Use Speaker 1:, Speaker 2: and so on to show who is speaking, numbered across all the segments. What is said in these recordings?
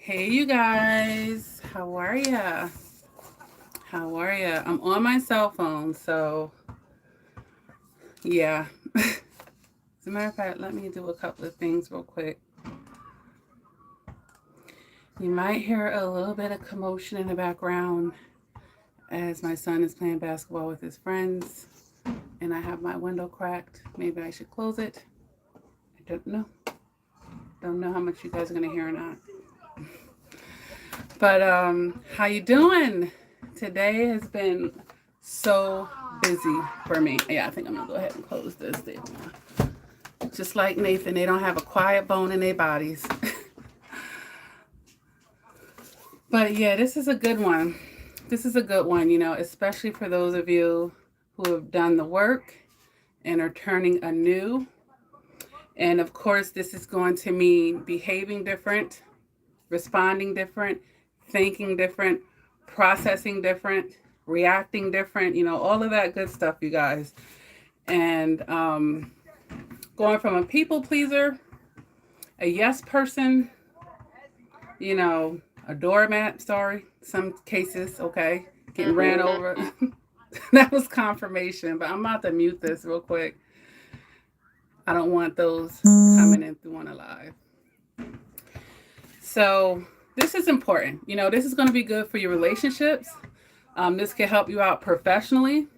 Speaker 1: Hey, you guys. How are ya? How are ya? I'm on my cell phone, so yeah. As a matter of fact, let me do a couple of things real quick. You might hear a little bit of commotion in the background as my son is playing basketball with his friends, and I have my window cracked. Maybe I should close it. I don't know. Don't know how much you guys are gonna hear or not. But how you doing? Today has been so busy for me. Yeah, I think I'm gonna go ahead and close this thing. Just like Nathan, they don't have a quiet bone in their bodies. But yeah, this is a good one. This is a good one, especially for those of you who have done the work and are turning anew. And of course, this is going to mean behaving different, responding different, thinking different, processing different, reacting different, all of that good stuff, you guys. And going from a people pleaser, a yes person, a doormat, sorry, some cases, okay, getting ran over. That was confirmation, but I'm about to mute this real quick. I don't want those coming in through on a live. So this is important. This is going to be good for your relationships. This can help you out professionally,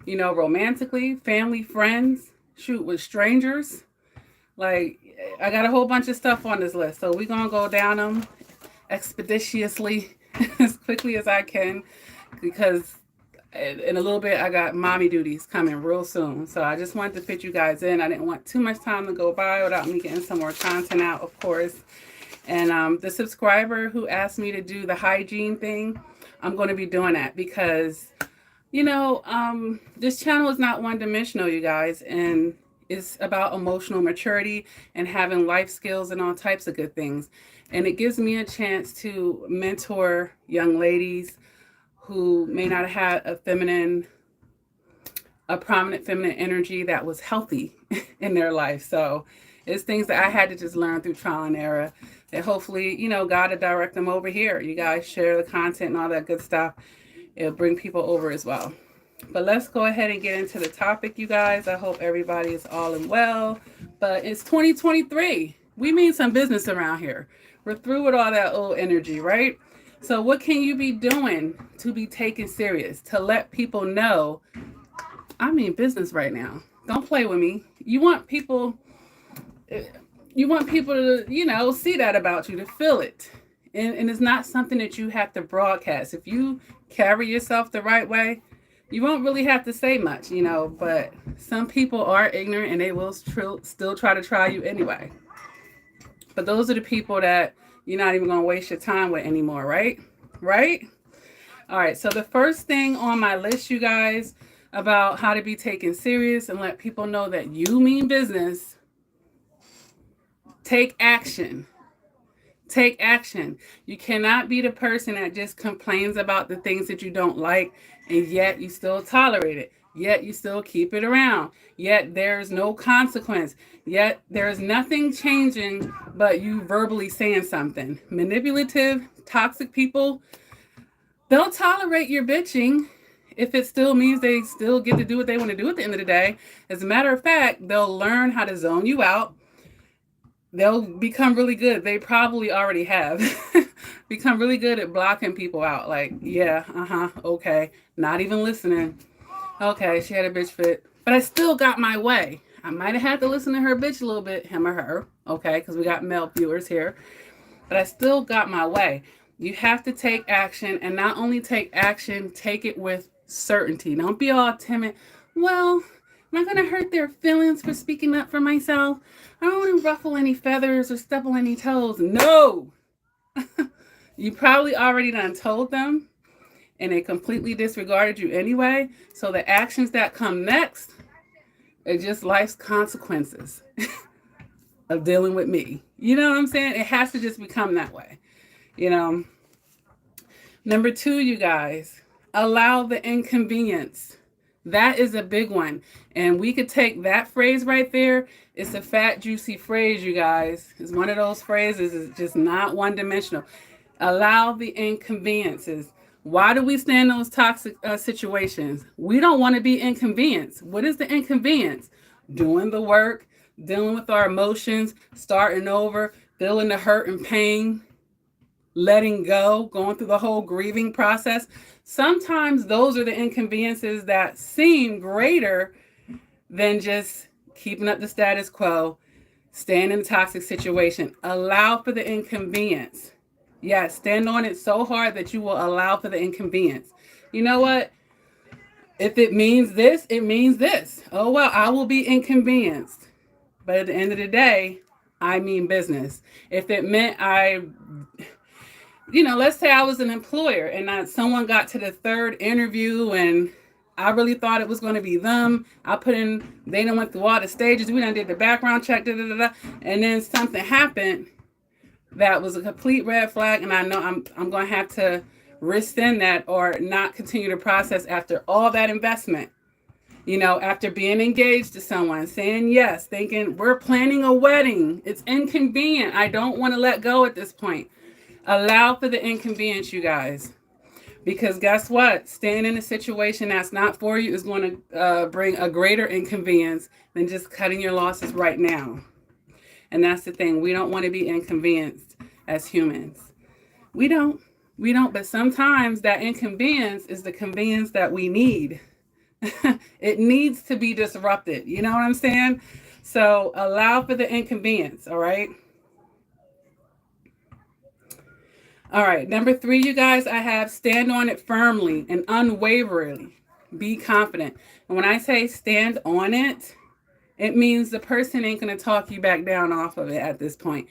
Speaker 1: romantically, family, friends, shoot, with strangers. Like, I got a whole bunch of stuff on this list. So we're going to go down them expeditiously as quickly as I can, because in a little bit I got mommy duties coming real soon. So I just wanted to fit you guys in. I didn't want too much time to go by without me getting some more content out, of course. And the subscriber who asked me to do the hygiene thing, I'm going to be doing that because, this channel is not one-dimensional, you guys, and it's about emotional maturity and having life skills and all types of good things. And it gives me a chance to mentor young ladies who may not have a prominent feminine energy that was healthy in their life. So it's things that I had to just learn through trial and error that hopefully, God will direct them over here. You guys share the content and all that good stuff. It'll bring people over as well. But let's go ahead and get into the topic, you guys. I hope everybody is all in well. But it's 2023. We mean some business around here. We're through with all that old energy, right? So what can you be doing to be taken serious, to let people know, I mean business right now. Don't play with me. You want people to, see that about you, to feel it. And it's not something that you have to broadcast. If you carry yourself the right way, you won't really have to say much, but some people are ignorant and they will still try to try you anyway. But those are the people that you're not even going to waste your time with anymore, right? Right? All right, so the first thing on my list, you guys, about how to be taken serious and let people know that you mean business, take action. Take action. You cannot be the person that just complains about the things that you don't like, and yet you still tolerate it. Yet you still keep it around. Yet there's no consequence. Yet there's nothing changing but you verbally saying something. Manipulative, toxic people, they'll tolerate your bitching if it still means they still get to do what they want to do at the end of the day. As a matter of fact, they'll learn how to zone you out. They'll become really good. They probably already have become really good at blocking people out. Like, yeah, okay, not even listening. Okay, she had a bitch fit, but I still got my way. I might have had to listen to her bitch a little bit, him or her, okay, because we got male viewers here, but I still got my way. You have to take action, and not only take action, take it with certainty. Don't be all timid. Well, am I going to hurt their feelings for speaking up for myself? I don't want to ruffle any feathers or step on any toes. No! You probably already done told them, and they completely disregarded you anyway. So the actions that come next are just life's consequences of dealing with me. You know what I'm saying? It has to just become that way. Number 2, you guys, allow the inconvenience That is a big one. And we could take that phrase right there. It's a fat, juicy phrase, you guys. It's one of those phrases. It's just not one dimensional. Allow the inconveniences. Why do we stay in those toxic situations? We don't want to be inconvenienced. What is the inconvenience? Doing the work, dealing with our emotions, starting over, feeling the hurt and pain, letting go, going through the whole grieving process. Sometimes those are the inconveniences that seem greater than just keeping up the status quo, staying in a toxic situation. Allow for the inconvenience. Yes, stand on it so hard that you will allow for the inconvenience. You know what? If it means this, it means this. Oh, well, I will be inconvenienced. But at the end of the day, I mean business. If it meant let's say I was an employer and someone got to the third interview and I really thought it was going to be them. They done went through all the stages. We done did the background check, and then something happened that was a complete red flag, and I know I'm going to have to rescind that or not continue the process after all that investment. After being engaged to someone, saying yes, thinking we're planning a wedding. It's inconvenient. I don't want to let go at this point. Allow for the inconvenience, you guys. Because guess what? Staying in a situation that's not for you is going to bring a greater inconvenience than just cutting your losses right now. And that's the thing. We don't want to be inconvenienced as humans. We don't. But sometimes that inconvenience is the convenience that we need. It needs to be disrupted. You know what I'm saying? So allow for the inconvenience. All right. All right. Number 3, you guys, I have stand on it firmly and unwaveringly. Be confident. And when I say stand on it, it means the person ain't going to talk you back down off of it at this point.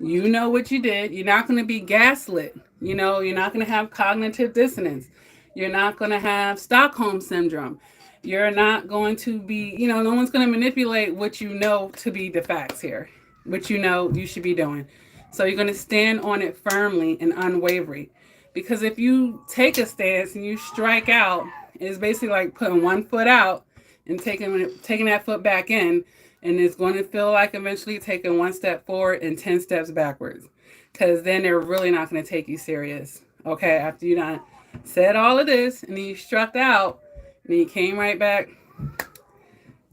Speaker 1: You know what you did. You're not going to be gaslit. You're not going to have cognitive dissonance. You're not going to have Stockholm syndrome. You're not going to be, no one's going to manipulate what you know to be the facts here, what you know you should be doing. So you're going to stand on it firmly and unwavering. Because if you take a stance and you strike out, it's basically like putting one foot out and taking that foot back in, and it's going to feel like eventually taking one step forward and 10 steps backwards, because then they're really not going to take you serious. Okay, after you done said all of this and then you struck out and you came right back,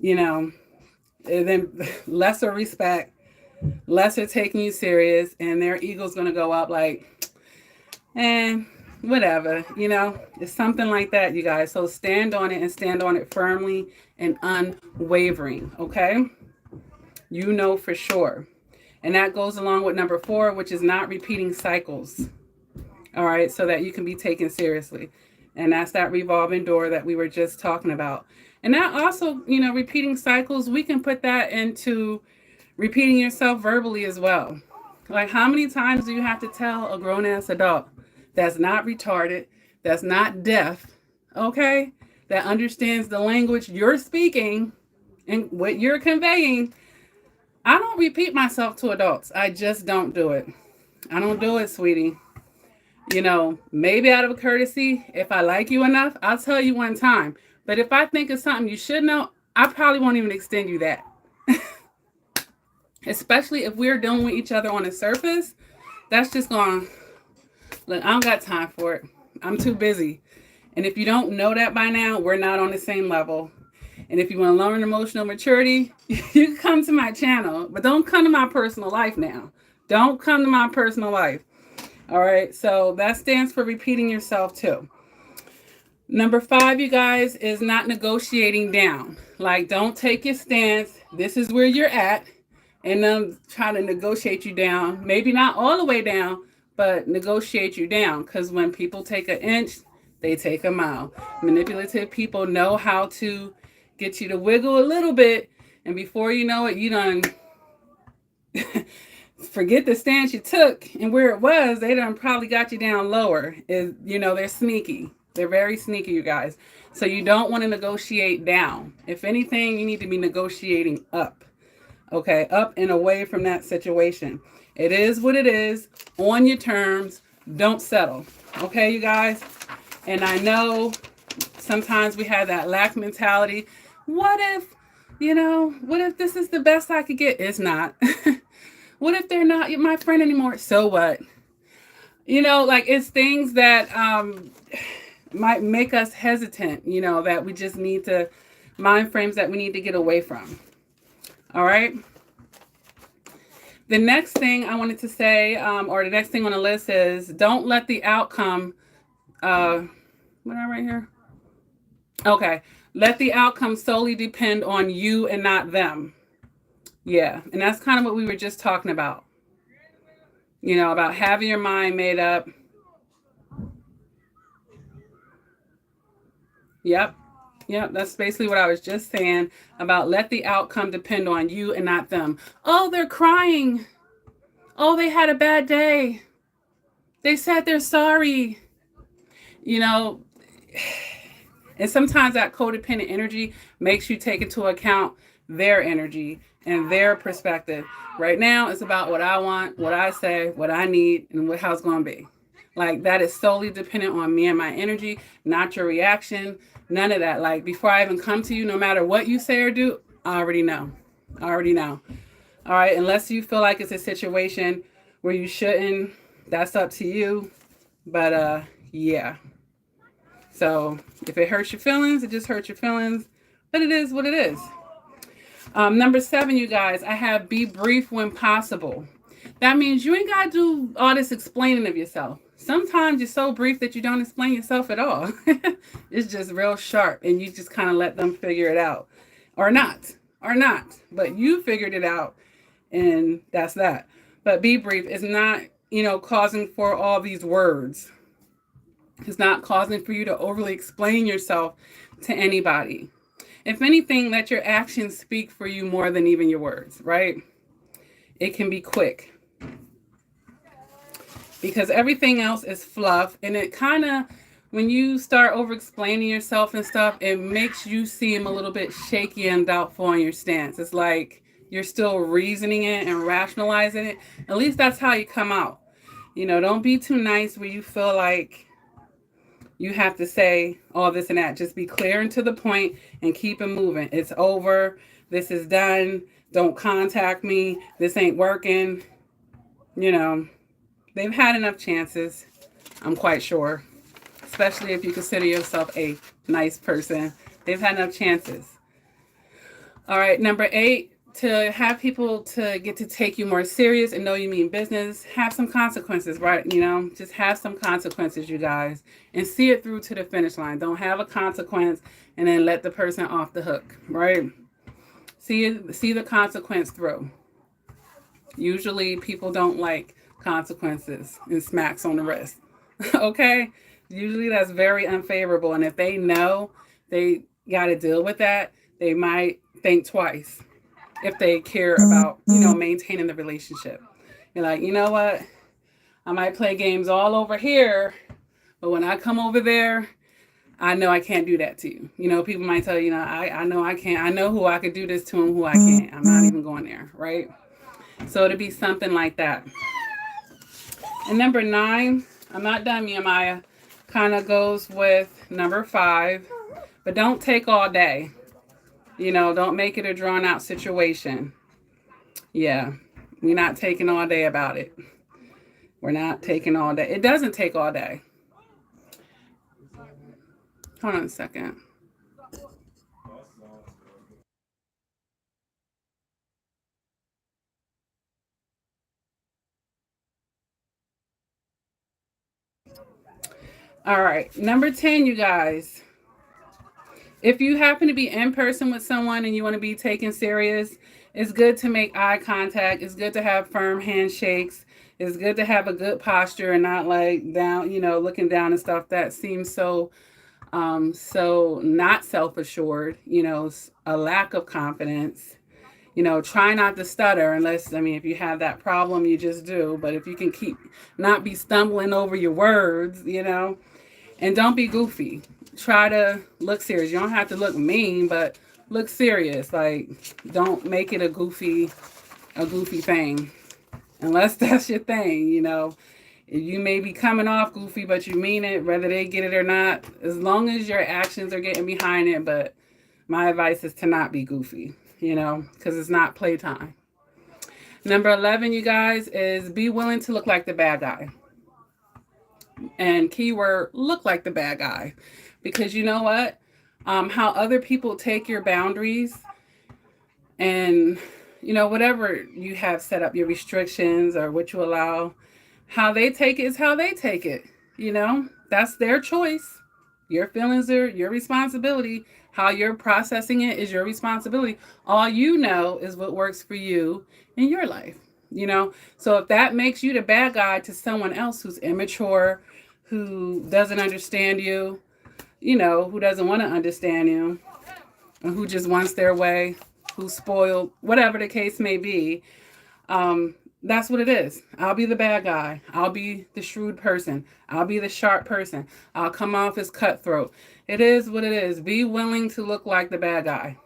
Speaker 1: and then lesser respect, lesser taking you serious, and their ego's going to go up like, whatever, it's something like that, you guys. So stand on it and stand on it firmly and unwavering. Okay. For sure. And that goes along with number 4, which is not repeating cycles. All right. So that you can be taken seriously. And that's that revolving door that we were just talking about. And that also, repeating cycles, we can put that into repeating yourself verbally as well. Like, how many times do you have to tell a grown-ass adult that's not retarded, that's not deaf, okay, that understands the language you're speaking and what you're conveying? I don't repeat myself to adults. I just don't do it. I don't do it, sweetie. Maybe out of a courtesy, if I like you enough, I'll tell you one time. But if I think it's something you should know, I probably won't even extend you that. Especially if we're dealing with each other on the surface, that's just going, look, I don't got time for it. I'm too busy. And if you don't know that by now, we're not on the same level. And if you want to learn emotional maturity, you can come to my channel, but don't come to my personal life now. Don't come to my personal life. All right. So that stands for repeating yourself too. Number 5, you guys, is not negotiating down. Like, don't take your stance. This is where you're at. And then try to negotiate you down. Maybe not all the way down, but negotiate you down. Because when people take an inch, they take a mile. Manipulative people know how to get you to wiggle a little bit. And before you know it, you done forget the stance you took and where it was. They done probably got you down lower. They're sneaky. They're very sneaky, you guys. So you don't want to negotiate down. If anything, you need to be negotiating up. Okay, up and away from that situation. It is what it is, on your terms. Don't settle. Okay, you guys? And I know Sometimes we have that lack mentality. What if, what if this is the best I could get? It's not. What if they're not my friend anymore? So what? Like it's things that might make us hesitant, that we just need to, mind frames that we need to get away from. All right. The next thing I wanted to say, or the next thing on the list is don't let the outcome, what am I right here? Okay. Let the outcome solely depend on you and not them. Yeah. And that's kind of what we were just talking about. About having your mind made up. Yep. Yep. That's basically what I was just saying about let the outcome depend on you and not them. Oh, they're crying. Oh, they had a bad day. They said they're sorry. And sometimes that codependent energy makes you take into account their energy and their perspective. Right now, it's about what I want, what I say, what I need, and how it's going to be. Like, that is solely dependent on me and my energy, not your reaction, none of that. Like, before I even come to you, no matter what you say or do, I already know. All right, unless you feel like it's a situation where you shouldn't, that's up to you. But, yeah. So if it hurts your feelings, it just hurts your feelings. But it is what it is. Number 7, you guys, I have be brief when possible. That means you ain't got to do all this explaining of yourself. Sometimes you're so brief that you don't explain yourself at all. It's just real sharp and you just kind of let them figure it out. Or not. But you figured it out and that's that. But be brief is not, causing for all these words. It's not causing for you to overly explain yourself to anybody. If anything, let your actions speak for you more than even your words, right? It can be quick. Because everything else is fluff. And it kind of, when you start over explaining yourself and stuff, it makes you seem a little bit shaky and doubtful on your stance. It's like you're still reasoning it and rationalizing it. At least that's how you come out. Don't be too nice where you feel like you have to say all this and that. Just be clear and to the point and keep it moving. It's over. This is done. Don't contact me. This ain't working. They've had enough chances, I'm quite sure. Especially if you consider yourself a nice person. They've had enough chances. All right, number 8, to have people to get to take you more serious and know you mean business, have some consequences, right? Just have some consequences, you guys, and see it through to the finish line. Don't have a consequence and then let the person off the hook, right? See the consequence through. Usually people don't like consequences and smacks on the wrist. Okay? Usually that's very unfavorable. And if they know they got to deal with that, they might think twice if they care about, maintaining the relationship. You're like, you know what? I might play games all over here, but when I come over there, I know I can't do that to you. People might tell you, I know I can't. I know who I could do this to and who I can't. I'm not even going there, right? So it'll be something like that. And number 9, I'm not done, Mia, kind of goes with number 5, but don't take all day. Don't make it a drawn out situation. Yeah, we're not taking all day about it. We're not taking all day. It doesn't take all day. Hold on a second. All right, number 10, you guys. If you happen to be in person with someone and you want to be taken serious, it's good to make eye contact. It's good to have firm handshakes. It's good to have a good posture and not like down, looking down and stuff. That seems so not self-assured, a lack of confidence. Try not to stutter unless, if you have that problem, you just do. But if you can not be stumbling over your words, and don't be goofy. Try to look serious. You don't have to look mean, but look serious. Like, don't make it a goofy thing. Unless that's your thing, You may be coming off goofy, but you mean it, whether they get it or not, as long as your actions are getting behind it. But my advice is to not be goofy, because it's not playtime. Number 11, you guys, is be willing to look like the bad guy. And keyword, look like the bad guy. Because you know what? How other people take your boundaries and, whatever you have set up, your restrictions or what you allow, how they take it is how they take it. That's their choice. Your feelings are your responsibility. How you're processing it is your responsibility. All you know is what works for you in your life. So if that makes you the bad guy to someone else who's immature, who doesn't understand you, who doesn't want to understand you, and who just wants their way, who's spoiled, whatever the case may be, that's what it is. I'll be the bad guy. I'll be the shrewd person. I'll be the sharp person. I'll come off as cutthroat. It is what it is. Be willing to look like the bad guy.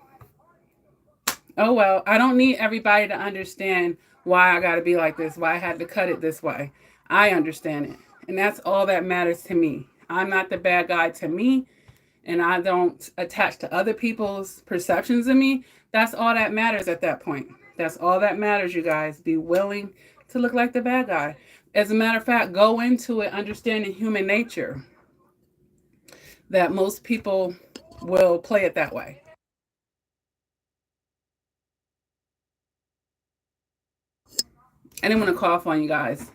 Speaker 1: Oh, well, I don't need everybody to understand why I got to be like this, why I had to cut it this way. I understand it. And that's all that matters to me. I'm not the bad guy to me, and I don't attach to other people's perceptions of me. That's all that matters at that point. That's all that matters, you guys. Be willing to look like the bad guy. As a matter of fact, go into it understanding human nature, that most people will play it that way. I didn't want to cough on you guys.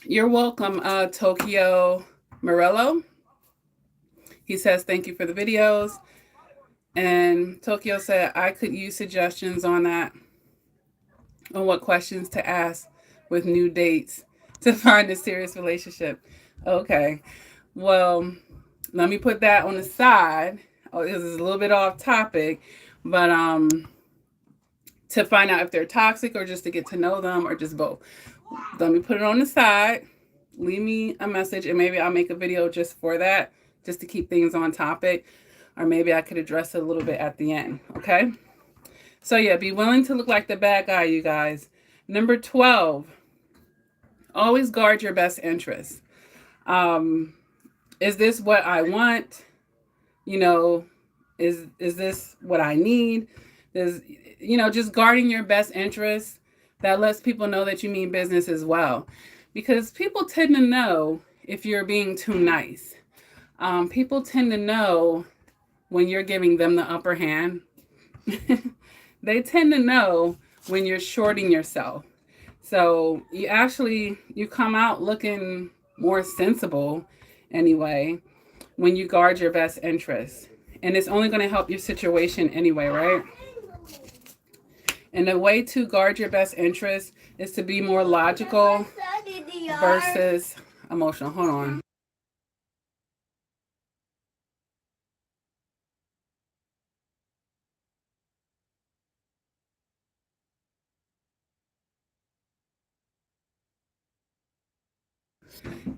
Speaker 1: You're welcome, Tokyo Morello. He says, thank you for the videos. And Tokyo said, I could use suggestions on that, on what questions to ask with new dates to find a serious relationship. Okay. Well, let me put that on the side. Oh, this is a little bit off topic, but to find out if they're toxic or just to get to know them or just both. Let me put it on the side. Leave me a message and maybe I'll make a video just for that, just to keep things on topic. Or maybe I could address it a little bit at the end. Okay. So yeah, be willing to look like the bad guy, you guys. Number 12, always guard your best interests. Is this what I want? Is this what I need? Just guarding your best interests. That lets people know that you mean business as well. Because people tend to know if you're being too nice. People tend to know when you're giving them the upper hand. They tend to know when you're shorting yourself. So you come out looking more sensible anyway when you guard your best interests. And it's only going to help your situation anyway, right? And the way to guard your best interest is to be more logical versus emotional. Hold on.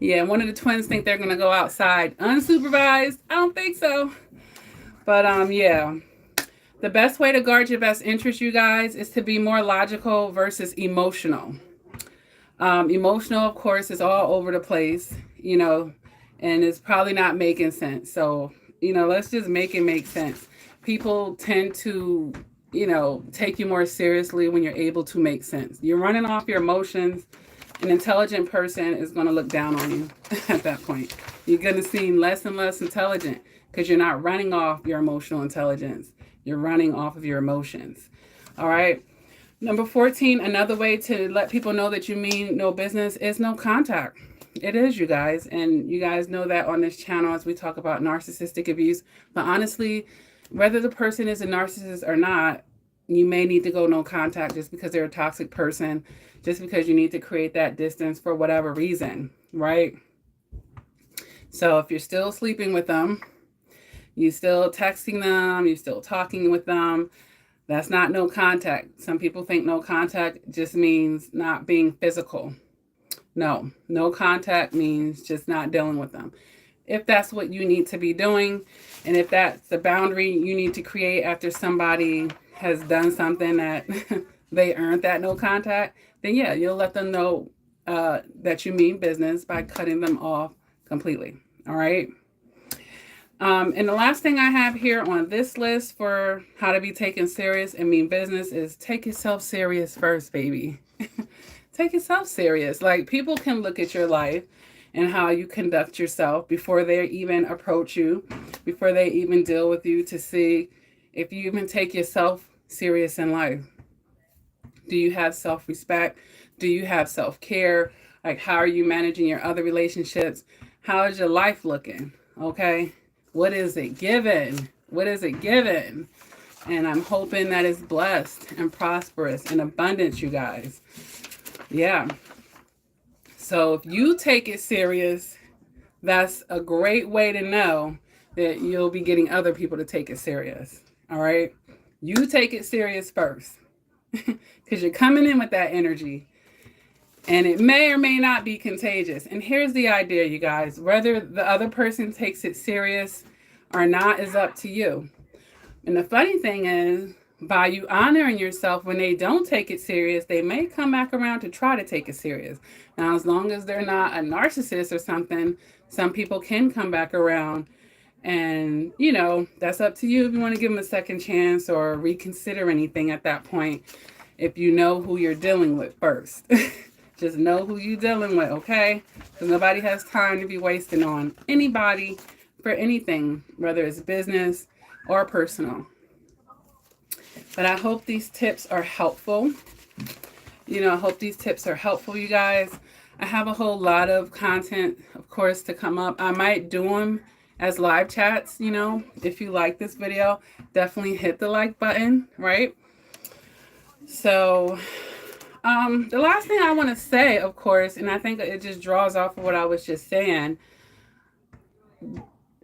Speaker 1: Yeah, one of the twins think they're going to go outside unsupervised. I don't think so. But yeah. The best way to guard your best interest, you guys, is to be more logical versus emotional. Emotional, of course, is all over the place, and it's probably not making sense. So, let's just make it make sense. People tend to, take you more seriously when you're able to make sense. You're running off your emotions. An intelligent person is going to look down on you at that point. You're going to seem less and less intelligent because you're not running off your emotional intelligence. You're running off of your emotions. All right. Number 14, another way to let people know that you mean no business is no contact. It is, you guys. And you guys know that on this channel as we talk about narcissistic abuse. But honestly, whether the person is a narcissist or not, you may need to go no contact just because they're a toxic person, just because you need to create that distance for whatever reason, right? So if you're still sleeping with them, you still texting them, you still talking with them, that's not no contact. Some people think no contact just means not being physical. No contact means just not dealing with them. If that's what you need to be doing, and if that's the boundary you need to create after somebody has done something that they earned that no contact, then yeah, you'll let them know that you mean business by cutting them off completely. All right. And the last thing I have here on this list for how to be taken serious and mean business is take yourself serious first, baby. Take yourself serious. Like, people can look at your life and how you conduct yourself before they even approach you, before they even deal with you, to see if you even take yourself serious in life. Do you have self-respect? Do you have self-care? Like, how are you managing your other relationships? How is your life looking? Okay. What is it given? What is it given? And I'm hoping that it's blessed and prosperous and abundant, you guys. Yeah. So if you take it serious, that's a great way to know that you'll be getting other people to take it serious. All right. You take it serious first, because you're coming in with that energy, and it may or may not be contagious. And here's the idea, you guys: whether the other person takes it serious or not is up to you. And the funny thing is, by you honoring yourself when they don't take it serious, they may come back around to try to take it serious. Now, as long as they're not a narcissist or something, some people can come back around. And, you know, that's up to you if you want to give them a second chance or reconsider anything at that point, if you know who you're dealing with first. Just know who you're dealing with, okay? Because nobody has time to be wasting on anybody for anything, whether it's business or personal. But I hope these tips are helpful. You know, I hope these tips are helpful, you guys. I have a whole lot of content, of course, to come up. I might do them as live chats, you know. If you like this video, definitely hit the like button, right? So, the last thing I want to say, of course, and I think it just draws off of what I was just saying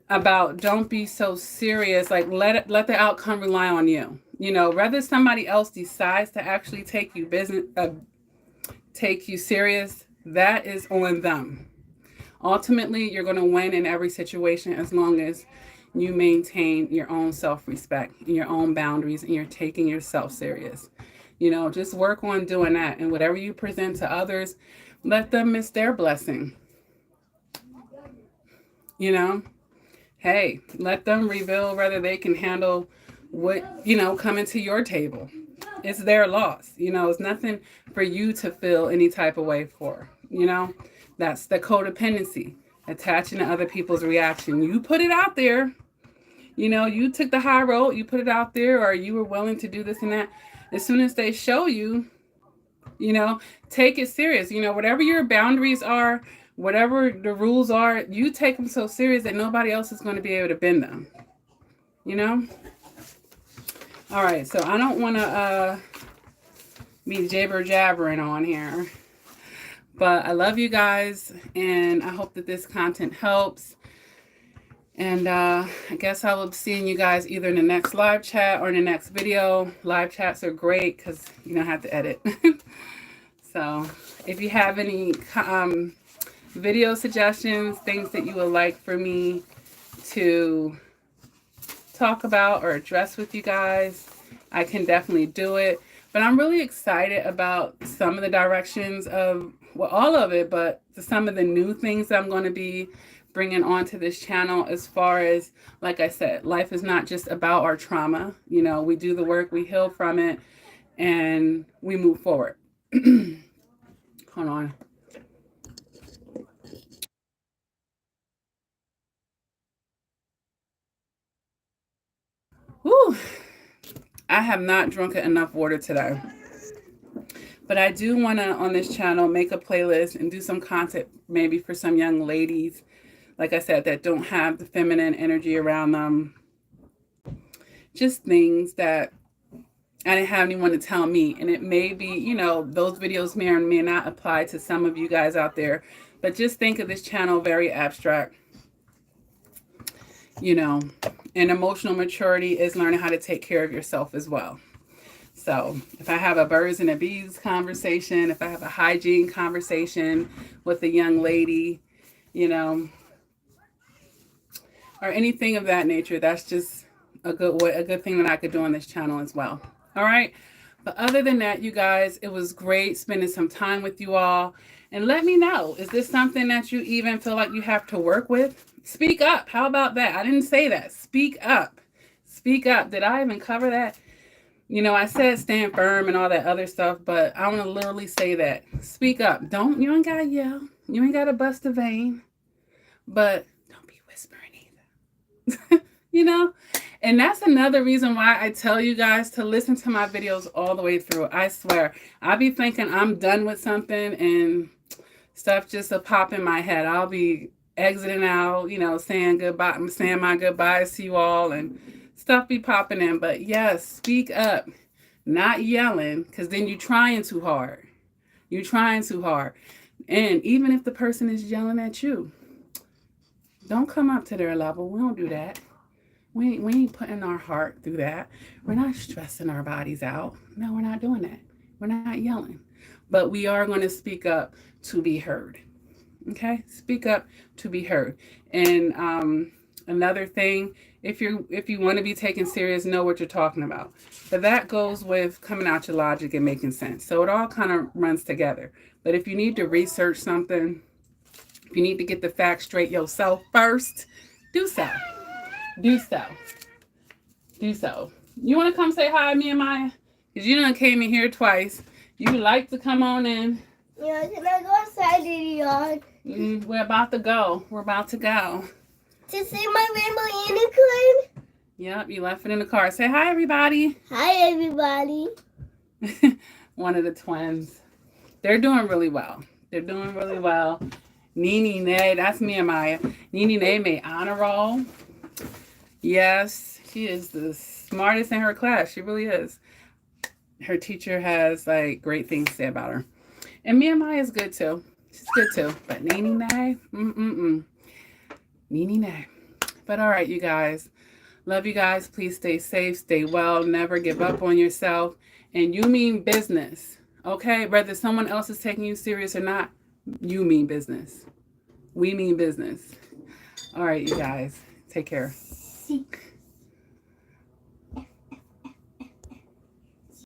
Speaker 1: about don't be so serious. Like, let the outcome rely on you. You know, whether somebody else decides to actually take you serious, that is on them. Ultimately, you're going to win in every situation as long as you maintain your own self-respect and your own boundaries, and you're taking yourself serious. You know, just work on doing that. And whatever you present to others, let them miss their blessing. You know, hey, let them reveal whether they can handle what, you know, coming to your table. It's their loss. You know, it's nothing for you to feel any type of way for. You know, that's the codependency, attaching to other people's reaction. You put it out there. You know, you took the high road, you put it out there, or you were willing to do this and that. As soon as they show you, you know, take it serious. You know, whatever your boundaries are, whatever the rules are, you take them so serious that nobody else is going to be able to bend them. You know? All right, so I don't want to be jabber-jabbering on here. But I love you guys, and I hope that this content helps. And I guess I will be seeing you guys either in the next live chat or in the next video. Live chats are great because you don't have to edit. So if you have any video suggestions, things that you would like for me to talk about or address with you guys, I can definitely do it. But I'm really excited about some of the directions of, well, all of it, but some of the new things that I'm going to be bringing onto this channel. As far as, like I said, life is not just about our trauma. You know, we do the work, we heal from it, and we move forward. Hold on. Whew. I have not drunk enough water today. But I do want to, on this channel, make a playlist and do some content maybe for some young ladies, like I said, that don't have the feminine energy around them. Just things that I didn't have anyone to tell me. And it may be, you know, those videos may or may not apply to some of you guys out there. But just think of this channel very abstract. You know, and emotional maturity is learning how to take care of yourself as well. So if I have a birds and the bees conversation, if I have a hygiene conversation with a young lady, you know, or anything of that nature, that's just a good thing that I could do on this channel as well. All right. But other than that, you guys, it was great spending some time with you all. And let me know, is this something that you even feel like you have to work with? Speak up. How about that? I didn't say that. Speak up. Speak up. Did I even cover that? You know, I said stand firm and all that other stuff, but I want to literally say that. Speak up. You ain't got to yell. You ain't got to bust a vein, but don't be whispering either. You know? And that's another reason why I tell you guys to listen to my videos all the way through. I swear. I'll be thinking I'm done with something and stuff just will pop in my head. I'll be exiting out, you know, saying goodbye, saying my goodbyes to you all, and stuff be popping in. But yes, speak up. Not yelling, because then you're trying too hard. You're trying too hard. And even if the person is yelling at you, don't come up to their level. We don't do that. We ain't putting our heart through that. We're not stressing our bodies out. No, we're not doing that. We're not yelling. But we are going to speak up to be heard. Okay? Speak up to be heard. And another thing, if you want to be taken serious, know what you're talking about. But that goes with coming out your logic and making sense. So it all kind of runs together. But if you need to research something, if you need to get the facts straight yourself first, do so. Do so. Do so. You want to come say hi, me and Maya? Because you done came in here twice. You like to come on in.
Speaker 2: Yeah, can I go outside in the yard?
Speaker 1: We're about to go. We're about to go.
Speaker 2: To see my rainbow unicorn?
Speaker 1: Yep, you left it in the car. Say hi, everybody.
Speaker 2: Hi, everybody.
Speaker 1: One of the twins. They're doing really well. They're doing really well. Nene Nay, that's me and Maya. Nene Nay made honor roll. Yes, she is the smartest in her class. She really is. Her teacher has like great things to say about her. And me and Maya is good too. She's good too. But Nene Nay, Nene Nay. But all right, you guys. Love you guys. Please stay safe, stay well, never give up on yourself. And you mean business, okay? Whether someone else is taking you serious or not, you mean business. We mean business. All right, you guys. Take care.
Speaker 2: Sí.